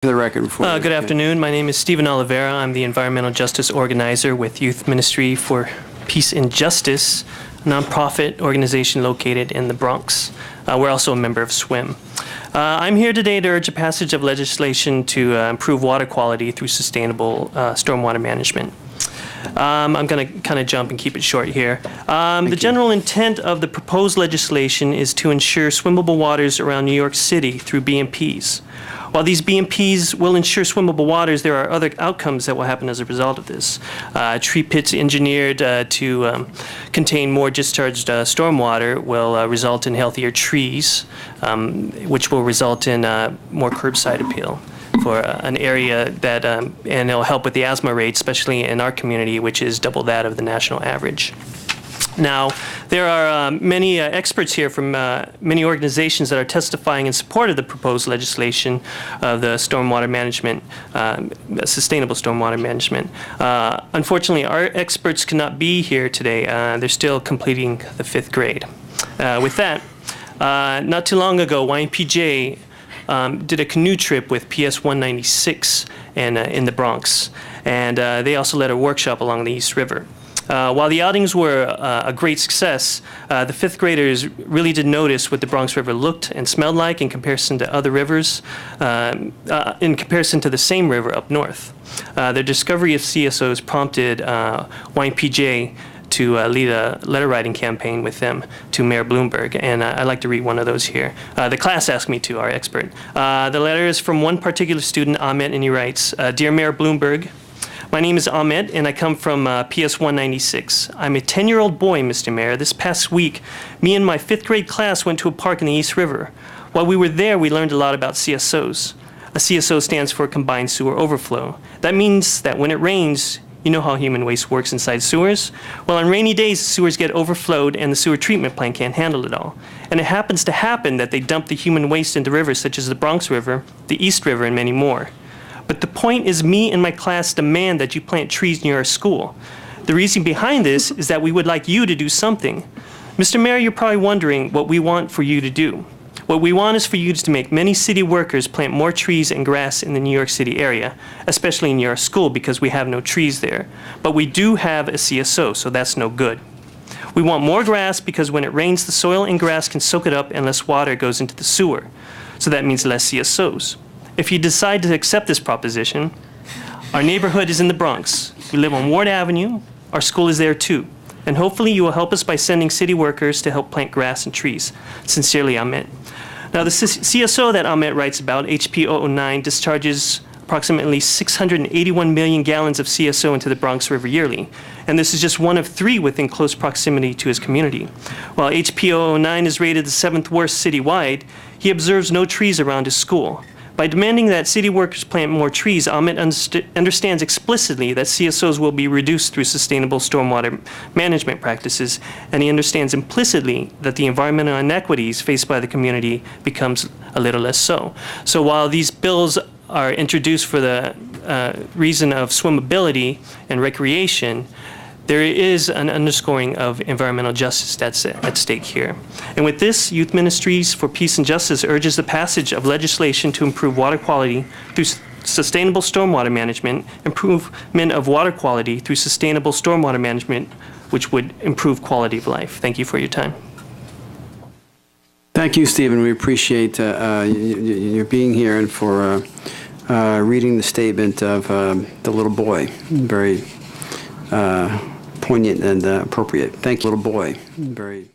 For the record, before good afternoon. My name is Stephen Olivera. I'm the Environmental Justice Organizer with Youth Ministry for Peace and Justice, a nonprofit organization located in the Bronx. We're also a member of SWIM. I'm here today to urge a passage of legislation to improve water quality through sustainable stormwater management. I'm going to kind of jump and keep it short here. The general intent of the proposed legislation is to ensure swimmable waters around New York City through BMPs. While these BMPs will ensure swimmable waters, there are other outcomes that will happen as a result of this. Tree pits engineered to contain more discharged stormwater will result in healthier trees, which will result in more curbside appeal for an area that, and it'll help with the asthma rate, especially in our community, which is double that of the national average. Now, there are many experts here from many organizations that are testifying in support of the proposed legislation of the stormwater management, sustainable stormwater management. Unfortunately, our experts cannot be here today. They're still completing the 5th grade. With that, not too long ago, YMPJ did a canoe trip with PS 196 in the Bronx, and they also led a workshop along the East River. While the outings were a great success, the 5th graders really did notice what the Bronx River looked and smelled like in comparison to other rivers, in comparison to the same river up north. Their discovery of CSOs prompted YMPJ to lead a letter writing campaign with them to Mayor Bloomberg, and I'd like to read one of those here. The class asked me to, our expert. The letter is from one particular student, Ahmed, and he writes, Dear Mayor Bloomberg, my name is Ahmed, and I come from PS 196. I'm a 10-year-old boy, Mr. Mayor. This past week, me and my 5th grade class went to a park in the East River. While we were there, we learned a lot about CSOs. A CSO stands for Combined Sewer Overflow. That means that when it rains, you know how human waste works inside sewers? Well, on rainy days, sewers get overflowed and the sewer treatment plant can't handle it all. And it happens to happen that they dump the human waste into rivers such as the Bronx River, the East River, and many more. But the point is me and my class demand that you plant trees near our school. The reason behind this is that we would like you to do something. Mr. Mayor, you're probably wondering what we want for you to do. What we want is for you to make many city workers plant more trees and grass in the New York City area, especially near our school because we have no trees there. But we do have a CSO, so that's no good. We want more grass because when it rains, the soil and grass can soak it up and less water goes into the sewer. So that means less CSOs. If you decide to accept this proposition, our neighborhood is in the Bronx. We live on Ward Avenue. Our school is there too. And hopefully you will help us by sending city workers to help plant grass and trees. Sincerely, Ahmed. Now, the CSO that Ahmed writes about, HP 009, discharges approximately 681 million gallons of CSO into the Bronx River yearly. And this is just one of 3 within close proximity to his community. While HP 009 is rated the 7th worst citywide, he observes no trees around his school. By demanding that city workers plant more trees, Ahmed understands explicitly that CSOs will be reduced through sustainable stormwater management practices, and he understands implicitly that the environmental inequities faced by the community becomes a little less so. So while these bills are introduced for the reason of swimmability and recreation, there is an underscoring of environmental justice that's at stake here. And with this, Youth Ministries for Peace and Justice urges the passage of legislation to improve water quality through sustainable stormwater management, improvement of water quality through sustainable stormwater management, which would improve quality of life. Thank you for your time. Thank you, Stephen. We appreciate your being here and for reading the statement of the little boy. Very poignant and appropriate. Thank you, little boy. Very.